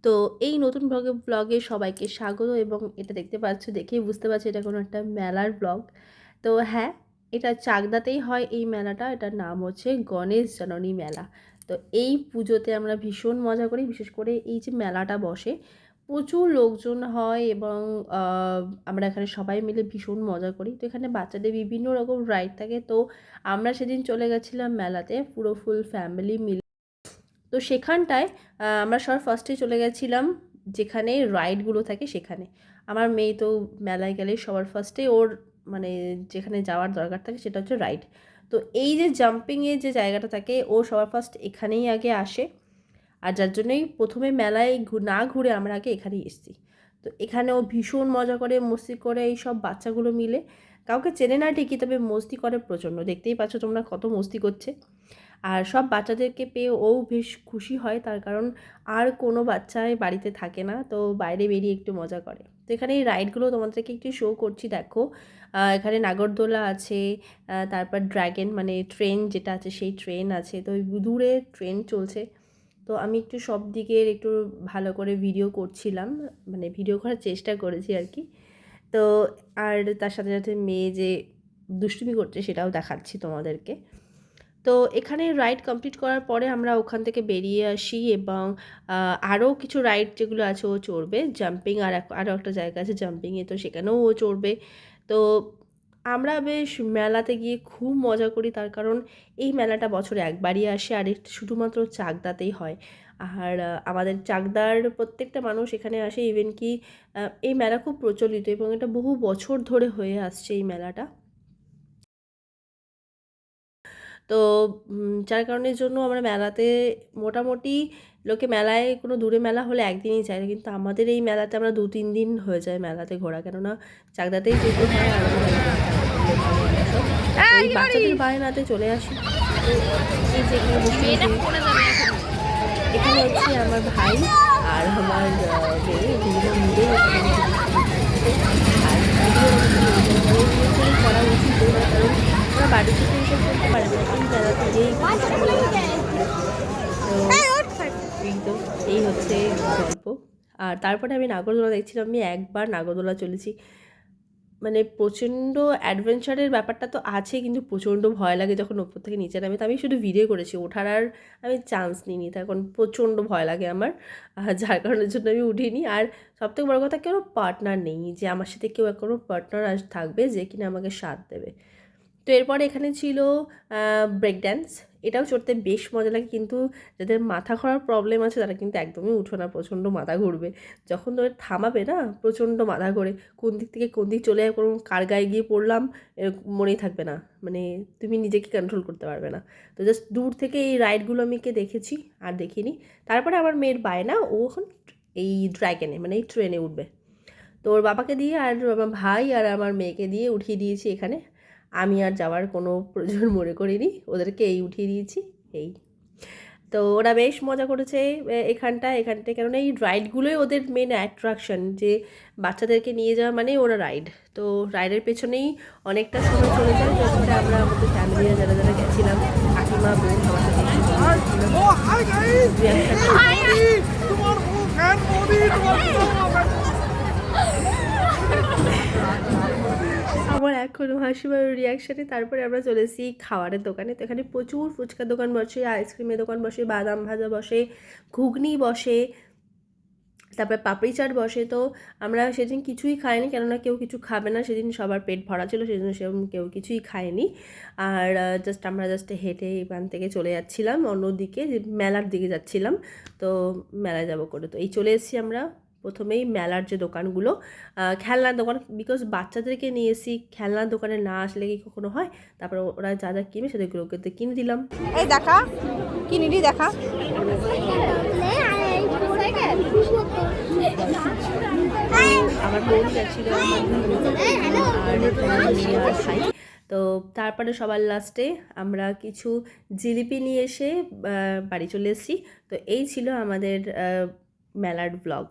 তো এই নতুন ব্লগে সবাইকে স্বাগত, এবং এটা দেখতে পাচ্ছ, দেখেই বুঝতে পারছো এটা কোনো একটা মেলার ব্লগ। তো হ্যাঁ, এটা চাকদাতেই হয় এই মেলাটা। এটার নাম হচ্ছে গণেশ জননী মেলা। তো এই পুজোতে আমরা ভীষণ মজা করি, বিশেষ করে এই যে মেলাটা বসে প্রচুর লোকজন হয়, এবং আমরা এখানে সবাই মিলে ভীষণ মজা করি। তো এখানে বাচ্চাদের বিভিন্ন রকম রাইড থাকে। তো আমরা সেদিন চলে গেছিলাম মেলাতে পুরো ফুল ফ্যামিলি মিলে। তো সেখানটায় আমরা সবার ফার্স্টে চলে গেছিলাম যেখানে রাইডগুলো থাকে সেখানে। আমার মেয়ে তো মেলায় গেলে সবার ফার্স্টে ওর মানে যেখানে যাওয়ার দরকার থাকে সেটা হচ্ছে রাইড। তো এই যে জাম্পিংয়ের যে জায়গাটা থাকে ও সবার ফার্স্ট এখানেই আগে আসে, আর যার জন্যই প্রথমে মেলায় না ঘুরে আমরা আগে এখানেই এসেছি। তো এখানে ও ভীষণ মজা করে, মস্তি করে, এই সব বাচ্চাগুলো মিলে। কাউকে চেনে না ঠিকই, তবে মস্তি করে প্রচণ্ড। দেখতেই পাচ্ছ তোমরা কত মস্তি করছে। আর সব বাচ্চাদেরকে পেয়ে ও বেশ খুশি হয়, তার কারণ আর কোনো বাচ্চাই বাড়িতে থাকে না, তো বাইরে বেরিয়ে একটু মজা করে। তো এখানে এই রাইডগুলো তোমাদেরকে একটু শো করছি, দেখো। এখানে নাগরদোলা আছে, তারপর ড্র্যাগন মানে ট্রেন যেটা আছে সেই ট্রেন আছে। তো দূরে ট্রেন চলছে। তো আমি একটু সব দিকের একটু ভালো করে ভিডিও করছিলাম, মানে ভিডিও করার চেষ্টা করেছি আর কি। তো আর তার সাথে সাথে মেয়ে যে দুষ্টুমি করছে সেটাও দেখাচ্ছি তোমাদেরকে। তো এখানে রাইড কমপ্লিট করার পরে আমরা ওখান থেকে বেরিয়ে আসি, এবং আরও কিছু রাইড যেগুলো আছে ও চড়বে। জাম্পিং আরও একটা জায়গা আছে জাম্পিংয়ে, তো সেখানেও ও চড়বে। তো আমরা বেশ মেলাতে গিয়ে খুব মজা করি, তার কারণ এই মেলাটা বছরে একবারই আসে, আর এটা শুধুমাত্র চাকদাতেই হয়। আর আমাদের চাকদার প্রত্যেকটা মানুষ এখানে আসে। ইভেন কি এই মেলা খুব প্রচলিত, এবং এটা বহু বছর ধরে হয়ে আসছে এই মেলাটা। তো যার কারণের জন্য আমরা মেলাতে মোটামুটি লোকে মেলায় কোনো দূরে মেলা হলে একদিনই যায়, কিন্তু আমাদের এই মেলাতে আমরা 2-3 দিন হয়ে যায় মেলাতে ঘোরা, কেননা চাকদাতেই যেতে হয়। আর এই বাচ্চাদের বায়নাতে চলে আসি। এই যে এখানে হচ্ছে আমার ভাই আর আমার মেয়ে দুজন মিলে করা উচিত, কারণ ওরা বাড়ি থেকে এসব করতে পারে না, এই মেলাতে গিয়েই তো এই হচ্ছে গল্প। আর তারপরে আমি নাগরদোলা দেখছিলাম। আমি একবার নাগরদোলা চলেছি, মানে প্রচণ্ড অ্যাডভেঞ্চারের ব্যাপারটা তো আছে, কিন্তু প্রচণ্ড ভয় লাগে যখন ওপর থেকে নিচে নামে। তো আমি শুধু ভিডিও করেছি, ওঠার আর আমি চান্স নিইনি, তখন প্রচণ্ড ভয় লাগে আমার, যার কারণের জন্য আমি উঠিনি। আর সবথেকে বড় কথা, কেউ পার্টনার নেই যে আমার সাথে কেউ কোনো পার্টনার থাকবে যে কিনা আমাকে সাথ দেবে। তো এরপরে এখানে ছিল ব্রেক ড্যান্স। এটাও চড়তে বেশ মজা লাগে, কিন্তু যাদের মাথা ঘোরার প্রবলেম আছে তারা কিন্তু একদমই উঠো না, প্রচণ্ড মাথা ঘুরবে। যখন তোদের থামাবে না প্রচণ্ড মাথা ঘোরে, কোন দিক থেকে কোন দিক চলে যায়, কোনো কার গায়ে গিয়ে পড়লাম মনেই থাকবে না, মানে তুমি নিজেকে কন্ট্রোল করতে পারবে না। তো জাস্ট দূর থেকে এই রাইডগুলো আমি দেখেছি, আর দেখিনি। তারপরে আমার মেয়ের বায়না, ও এখন এই ড্র্যাগনে মানে এই ট্রেনে উঠবে। তো ওর বাবাকে দিয়ে আর আমার ভাই আর আমার মেয়েকে দিয়ে উঠিয়ে দিয়েছি এখানে। আমি আর যাওয়ার কোনো প্রয়োজন মনে করিনি, ওদেরকে এই উঠিয়ে দিয়েছি। এই তো ওরা বেশ মজা করেছে এখানটায়, কেননা এই রাইডগুলোই ওদের মেন অ্যাট্রাকশন, যে বাচ্চাদেরকে নিয়ে যাওয়া মানে ওরা রাইড। তো রাইডের পেছনেই অনেকটা সময় চলে যায়, যখন আমরা আমাদের ফ্যামিলিরা যারা যারা গেছিলাম, কাকিমা বোন সবার সাথে আমার এখনও হাসি পাওয়ার রিয়াকশানে। তারপরে আমরা চলে এসেছি খাবারের দোকানে। তো এখানে প্রচুর ফুচকার দোকান বসে, আইসক্রিমের দোকান বসে, বাদাম ভাজা বসে, ঘুগনি বসে, তারপরে পাপড়ি চাট বসে। তো আমরা সেদিন কিছুই খাইনি, কেননা কেউ কিছু খাবে না, সেদিন সবার পেট ভরা ছিল, সেজন্য সেরকম কেউ কিছুই খায়নি। আর আমরা হেঁটে এখান থেকে চলে যাচ্ছিলাম অন্যদিকে, যে মেলার দিকে যাচ্ছিলাম। তো মেলায় যাবো করে তো এই চলে এসেছি আমরা প্রথমেই মেলার যে দোকানগুলো, খেলনার দোকান, বিকজ বাচ্চাদেরকে নিয়ে এসেছি, খেলনার দোকানে না আসলে কি কখনো হয়। তারপরে ওরা যা যা কিনে সেগুলোকে কিনে দিলাম। এই দেখা কিনিডি দেখা আমার বোন যাচ্ছিল, আর ভাই। তো তারপরে সবার লাস্টে আমরা কিছু জিলিপি নিয়ে এসে বাড়ি চলে এসেছি। তো এই ছিল আমাদের মেলার ব্লগ।